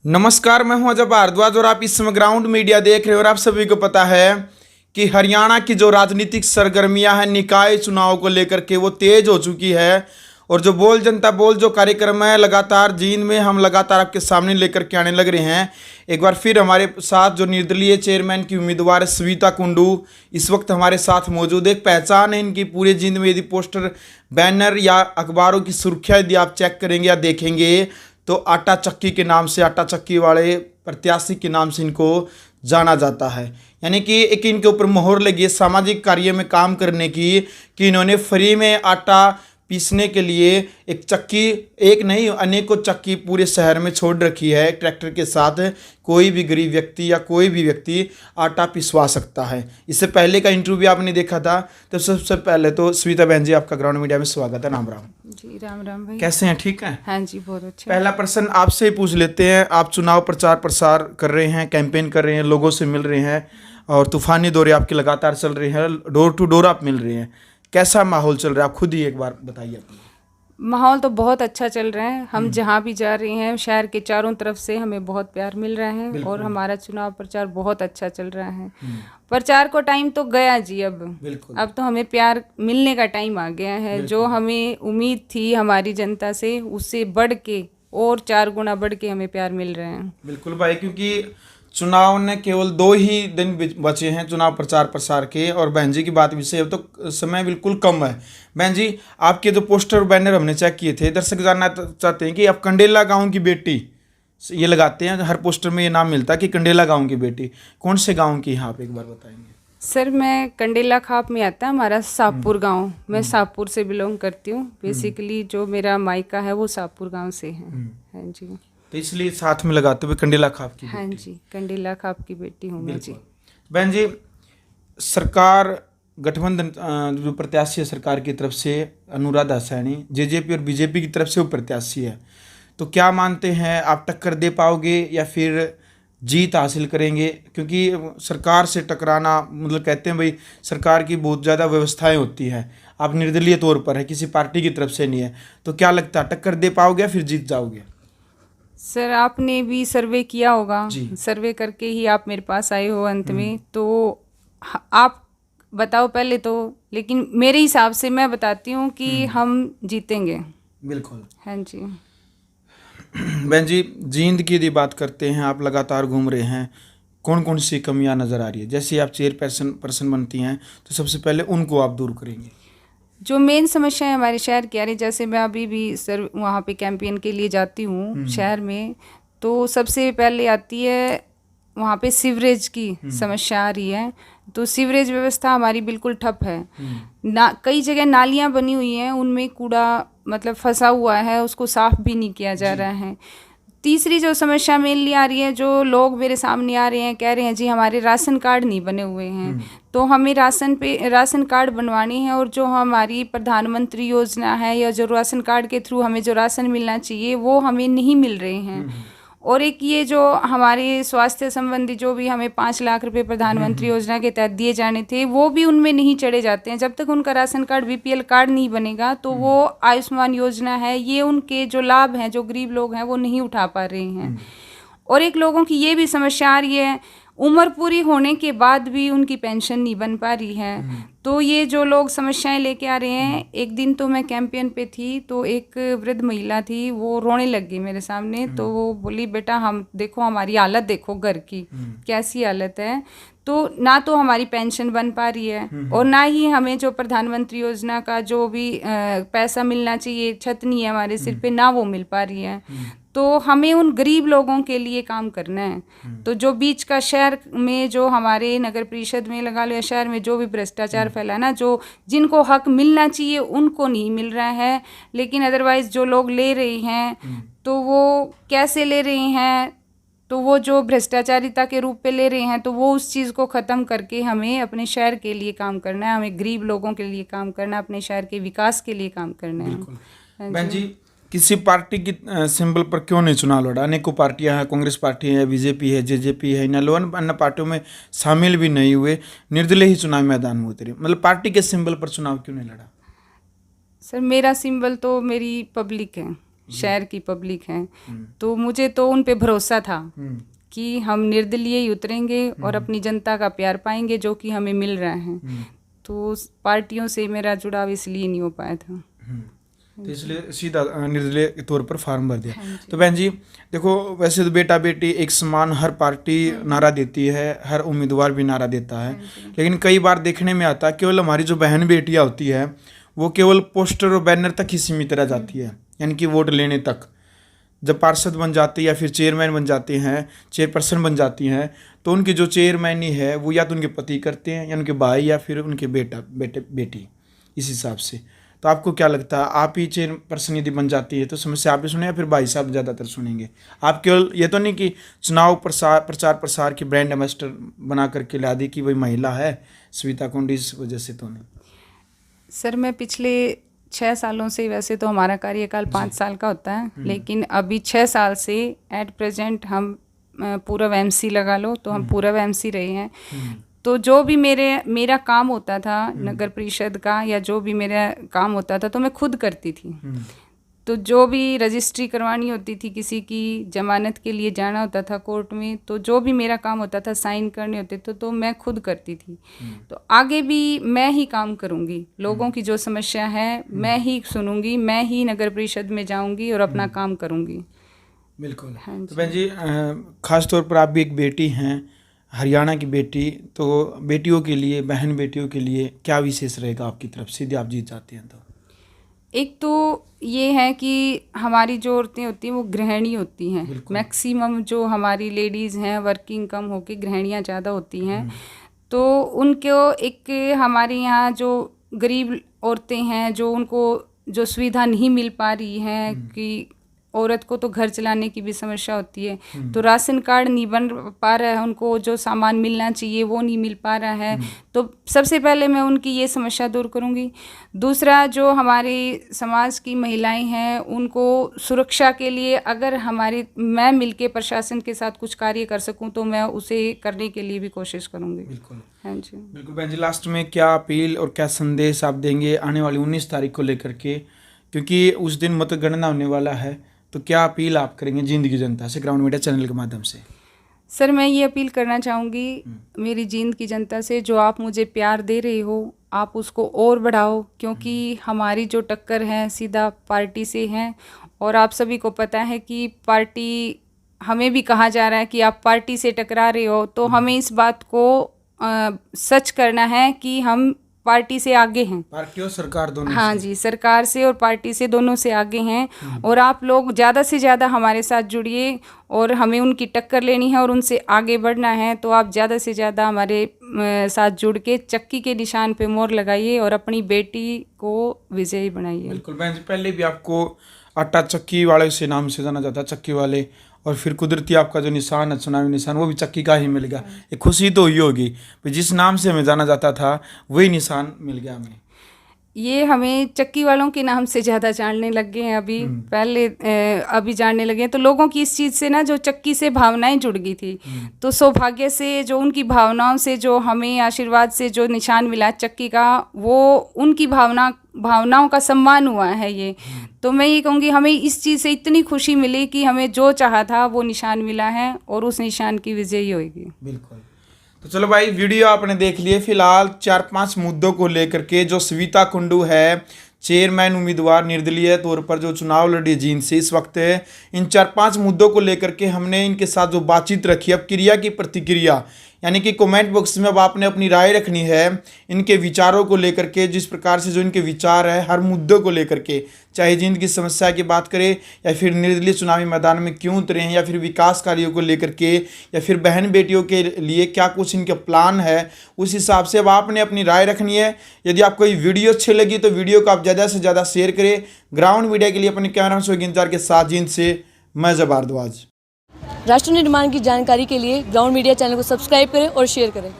नमस्कार, मैं हूं अजय भारद्वाज और आप इस समय ग्राउंड मीडिया देख रहे हो। और आप सभी को पता है कि हरियाणा की जो राजनीतिक सरगर्मियां हैं निकाय चुनाव को लेकर के वो तेज हो चुकी है। और जो बोल जनता बोल जो कार्यक्रम है लगातार जींद में हम लगातार आपके सामने लेकर के आने लग रहे हैं। एक बार फिर हमारे साथ जो निर्दलीय चेयरमैन की उम्मीदवार सविता कुंडू इस वक्त हमारे साथ मौजूद है। एक पहचान है इनकी पूरे जींद में। यदि पोस्टर, बैनर या अखबारों की सुर्खियाँ यदि आप चेक करेंगे या देखेंगे तो आटा चक्की के नाम से, आटा चक्की वाले प्रत्याशी के नाम से इनको जाना जाता है। यानी कि एक इनके ऊपर मोहर लगी है सामाजिक कार्य में काम करने की, कि इन्होंने फ्री में आटा पीसने के लिए एक चक्की, एक नहीं अनेकों चक्की पूरे शहर में छोड़ रखी है। ट्रैक्टर के साथ कोई भी गरीब व्यक्ति या कोई भी व्यक्ति आटा पिसवा सकता है। इससे पहले का इंटरव्यू आपने देखा था। तो सबसे पहले तो सविता बहन जी, आपका ग्राउंड मीडिया में स्वागत है। राम राम जी। राम राम भाई। कैसे हैं? ठीक हैं? हाँ जी, बहुत अच्छा। पहला प्रश्न आपसे ही पूछ लेते हैं। आप चुनाव प्रचार प्रसार कर रहे हैं, कैंपेन कर रहे हैं, लोगों से मिल रहे हैं और तूफानी दौरे आपके लगातार चल रहे हैं, डोर टू डोर आप मिल रहे हैं। कैसा माहौल चल रहा है? आप खुद ही एक बार बताइए। माहौल तो बहुत अच्छा चल रहा है। हम जहाँ भी जा रहे हैं शहर के चारों तरफ से हमें बहुत प्यार मिल रहा है और हमारा चुनाव प्रचार बहुत अच्छा चल रहा है। प्रचार को टाइम तो गया जी, अब तो हमें प्यार मिलने का टाइम आ गया है। जो हमें उम्मीद थी हमारी जनता से, उससे बढ़ के और 4 गुना बढ़ के हमें प्यार मिल रहे हैं। बिल्कुल भाई, क्योंकि चुनाव ने केवल 2 ही दिन बचे हैं चुनाव प्रचार प्रसार के। और बहन जी की बात भी सही है, तो समय बिल्कुल कम है। बहन जी, आपके जो पोस्टर बैनर हमने चेक किए थे, दर्शक जानना चाहते हैं कि आप कंडेला गांव की बेटी ये लगाते हैं। हर पोस्टर में ये नाम मिलता है कि कंडेला गांव की बेटी। कौन से गांव की हैं आप, एक बार बताएंगे? सर, मैं कंडेला खाप में आता है हमारा साहपुर गांव। मैं साहपुर से बिलोंग करती हूँ। बेसिकली जो मेरा मायका है वो साहपुर गांव से है। हाँ जी, तो इसलिए साथ में लगाते हुए कंडेला खाप की हाँ जी, कंडेला खाप की बेटी हूँ मैं जी। बहन जी, सरकार गठबंधन जो प्रत्याशी है सरकार की तरफ से, अनुराधा सैनी जेजेपी और बीजेपी की तरफ से वो प्रत्याशी है, तो क्या मानते हैं आप टक्कर दे पाओगे या फिर जीत हासिल करेंगे? क्योंकि सरकार से टकराना मतलब कहते हैं भाई सरकार की बहुत ज़्यादा व्यवस्थाएं होती है, आप निर्दलीय तौर पर है, किसी पार्टी की तरफ से नहीं है, तो क्या लगता है टक्कर दे पाओगे या फिर जीत जाओगे? सर, आपने भी सर्वे किया होगा, जी। सर्वे करके ही आप मेरे पास आए हो अंत में, तो आप बताओ पहले तो। लेकिन मेरे हिसाब से मैं बताती हूँ कि हम जीतेंगे। बिल्कुल। हाँ जी। बहन जी, जींद की यदि बात करते हैं, आप लगातार घूम रहे हैं, कौन कौन सी कमियां नज़र आ रही है? जैसे आप पर्सन बनती हैं तो सबसे पहले उनको आप दूर करेंगे। जो मेन समस्या है हमारे शहर की आ रही, जैसे मैं अभी भी सर वहाँ पे कैंपेन के लिए जाती हूँ शहर में, तो सबसे पहले आती है वहाँ पे सीवरेज की समस्या आ रही है। तो सीवरेज व्यवस्था हमारी बिल्कुल ठप है ना। कई जगह नालियाँ बनी हुई हैं, उनमें कूड़ा मतलब फंसा हुआ है, उसको साफ भी नहीं किया जा रहा है। तीसरी जो समस्या मेनली आ रही है, जो लोग मेरे सामने आ रहे हैं कह रहे हैं जी हमारे राशन कार्ड नहीं बने हुए हैं, तो हमें राशन कार्ड बनवाने हैं। और जो हमारी प्रधानमंत्री योजना है या जो राशन कार्ड के थ्रू हमें जो राशन मिलना चाहिए वो हमें नहीं मिल रहे हैं। और एक ये जो हमारे स्वास्थ्य संबंधी जो भी हमें 5 लाख रुपए प्रधानमंत्री योजना के तहत दिए जाने थे, वो भी उनमें नहीं चढ़े जाते हैं। जब तक उनका राशन कार्ड बीपीएल कार्ड नहीं बनेगा तो वो आयुष्मान योजना है, ये उनके जो लाभ हैं जो गरीब लोग हैं वो नहीं उठा पा रहे हैं। और एक लोगों की ये भी समस्या आ रही है, उम्र पूरी होने के बाद भी उनकी पेंशन नहीं बन पा रही है। तो ये जो लोग समस्याएं लेके आ रहे हैं, एक दिन तो मैं कैंपेन पे थी तो एक वृद्ध महिला थी, वो रोने लग गई मेरे सामने। तो वो बोली, बेटा हम देखो हमारी हालत देखो घर की कैसी हालत है, तो ना तो हमारी पेंशन बन पा रही है और ना ही हमें जो प्रधानमंत्री योजना का जो भी पैसा मिलना चाहिए, छत नहीं है हमारे सिर पे, ना वो मिल पा रही है। तो हमें उन गरीब लोगों के लिए काम करना है। तो जो बीच का शहर में जो हमारे नगर परिषद में लगा लो या शहर में जो भी भ्रष्टाचार फैला ना, जो जिनको हक मिलना चाहिए उनको नहीं मिल रहा है, लेकिन अदरवाइज जो लोग ले रहे हैं तो वो कैसे ले रहे हैं, तो वो जो भ्रष्टाचारिता के रूप पे ले रहे हैं, तो वो उस चीज़ को ख़त्म करके हमें अपने शहर के लिए काम करना है, हमें गरीब लोगों के लिए काम करना है, अपने शहर के विकास के लिए काम करना है। बहन जी, किसी पार्टी की सिंबल पर क्यों नहीं चुनाव लड़ा? अनेकों पार्टियां हैं, कांग्रेस पार्टी है, बीजेपी है, जेजेपी है, इन लोग अन्य पार्टियों में शामिल भी नहीं हुए, निर्दलीय ही चुनाव मैदान में उतरे। मतलब पार्टी के सिंबल पर चुनाव क्यों नहीं लड़ा? सर, मेरा सिंबल तो मेरी पब्लिक है। शहर की पब्लिक है, तो मुझे तो उन पे भरोसा था कि हम निर्दलीय ही उतरेंगे और अपनी जनता का प्यार पाएंगे जो कि हमें मिल रहा है। तो पार्टियों से मेरा जुड़ाव इसलिए नहीं हो पाया था, तो इसलिए सीधा निर्दलीय के तौर पर फार्म भर दिया। तो बहन जी देखो, वैसे तो बेटा बेटी एक समान हर पार्टी नारा देती है, हर उम्मीदवार भी नारा देता है, लेकिन कई बार देखने में आता है केवल हमारी जो बहन बेटियां होती है वो केवल पोस्टर और बैनर तक ही सीमित रह जाती है, यानी कि वोट लेने तक। जब पार्षद बन जाती है या फिर चेयरमैन बन जाते हैं, चेयरपर्सन बन जाती हैं, तो उनकी जो चेयरमैनी है वो या तो उनके पति करते हैं या उनके भाई या फिर उनके बेटी, इस हिसाब से। तो आपको क्या लगता है, आप ही चेयरपर्सन यदि बन जाती है तो समस्या आप ही सुने या फिर भाई साहब ज़्यादातर सुनेंगे? आप केवल ये तो नहीं कि चुनाव प्रचार प्रसार की ब्रांड एम्बेसडर बना करके ला दी कि वही महिला है सविता कुंड, इस वजह से तो नहीं? सर मैं पिछले 6 सालों से, वैसे तो हमारा कार्यकाल 5 साल का होता है, लेकिन अभी 6 साल से एट प्रेजेंट हम पूर्व एमसी लगा लो तो हम पूर्व एमसी रहे हैं। तो जो भी मेरा काम होता था नगर परिषद का या जो भी मेरा काम होता था तो मैं खुद करती थी। तो जो भी रजिस्ट्री करवानी होती थी, किसी की जमानत के लिए जाना होता था कोर्ट में, तो जो भी मेरा काम होता था, साइन करने होते तो मैं खुद करती थी। तो आगे भी मैं ही काम करूँगी, लोगों की जो समस्या है मैं ही सुनूंगी, मैं ही नगर परिषद में जाऊँगी और अपना काम करूँगी। बिल्कुल। हाँ, तो बहन जी खास तौर पर आप भी एक बेटी हैं, हरियाणा की बेटी, तो बेटियों के लिए, बहन बेटियों के लिए क्या विशेष रहेगा आपकी तरफ से यदि आप जीत जाते हैं तो? एक तो ये है कि हमारी जो औरतें होती हैं वो गृहिणी होती हैं, मैक्सिमम जो हमारी लेडीज़ हैं वर्किंग कम होके गृहिणियाँ ज़्यादा होती हैं। तो उनको एक हमारे यहाँ जो गरीब औरतें हैं जो उनको जो सुविधा नहीं मिल पा रही है कि औरत को तो घर चलाने की भी समस्या होती है, तो राशन कार्ड नहीं बन पा रहा है, उनको जो सामान मिलना चाहिए वो नहीं मिल पा रहा है। तो सबसे पहले मैं उनकी ये समस्या दूर करूंगी। दूसरा, जो हमारे समाज की महिलाएं हैं उनको सुरक्षा के लिए अगर मैं मिलके प्रशासन के साथ कुछ कार्य कर सकूं तो मैं उसे करने के लिए भी कोशिश करूंगी। बिल्कुल। हाँ जी, बिल्कुल। बहन जी लास्ट में क्या अपील और क्या संदेश आप देंगे आने वाली 19 तारीख को लेकर के, क्योंकि उस दिन मतगणना होने वाला है, तो क्या अपील आप करेंगे जींद की जनता से ग्राउंड मीडिया चैनल के माध्यम से? सर मैं ये अपील करना चाहूँगी मेरी जींद की जनता से, जो आप मुझे प्यार दे रहे हो आप उसको और बढ़ाओ, क्योंकि हमारी जो टक्कर है सीधा पार्टी से है और आप सभी को पता है कि पार्टी, हमें भी कहा जा रहा है कि आप पार्टी से टकरा रहे हो, तो हमें इस बात को सच करना है कि हम पार्टी से आगे हैं, पार्टी और सरकार दोनों। हाँ जी, सरकार से और पार्टी से दोनों से आगे हैं। और आप लोग ज़्यादा से ज़्यादा हमारे साथ जुड़िए और हमें उनकी टक्कर लेनी है और उनसे आगे बढ़ना है। तो आप ज़्यादा से ज़्यादा हमारे साथ जुड़ के चक्की के निशान पे मोहर लगाइए और अपनी बेटी को विजयी बनाइए। बिल्कुल बहन जी, पहले भी आपको आटा चक्की वाले से नाम से जाना जाता, चक्की वाले, और फिर कुदरती आपका जो निशान है, चुनावी निशान, वो भी चक्की का ही मिल गया। एक खुशी तो हुई होगी, जिस नाम से हमें जाना जाता था वही निशान मिल गया हमें। ये हमें चक्की वालों के नाम से ज़्यादा जानने लग गए हैं अभी, पहले अभी जानने लगे हैं। तो लोगों की इस चीज़ से ना जो चक्की से भावनाएं जुड़ गई थी, तो सौभाग्य से जो उनकी भावनाओं से जो हमें आशीर्वाद से जो निशान मिला चक्की का, वो उनकी भावनाओं का सम्मान हुआ है ये। तो मैं ये कहूँगी हमें इस चीज़ से इतनी खुशी मिली कि हमें जो चाहा था वो निशान मिला है और उस निशान की विजयी होगी। बिल्कुल। तो चलो भाई, वीडियो आपने देख लिए। फिलहाल 4-5 मुद्दों को लेकर के जो सविता कुंडू है, चेयरमैन उम्मीदवार निर्दलीय तौर पर जो चुनाव लड़ी जींद से इस वक्त, इन 4-5 मुद्दों को लेकर के हमने इनके साथ जो बातचीत रखी, अब क्रिया की प्रतिक्रिया, यानी कि कमेंट बॉक्स में अब आपने अपनी राय रखनी है इनके विचारों को लेकर के, जिस प्रकार से जो इनके विचार है हर मुद्दों को लेकर के, चाहे जिंद की समस्या की बात करें या फिर निर्दलीय चुनावी मैदान में क्यों उतरे हैं, या फिर विकास कार्यों को लेकर के, या फिर बहन बेटियों के लिए क्या कुछ इनके प्लान है, उस हिसाब से अब आपने अपनी राय रखनी है। यदि आपको ये वीडियो अच्छी लगी तो वीडियो को आप ज़्यादा से ज़्यादा शेयर करें। ग्राउंड मीडिया के लिए अपने कैमरा से इंतजार के साथ जींद से मैं भारद्वाज। राष्ट्र निर्माण की जानकारी के लिए ग्राउंड मीडिया चैनल को सब्सक्राइब करें और शेयर करें।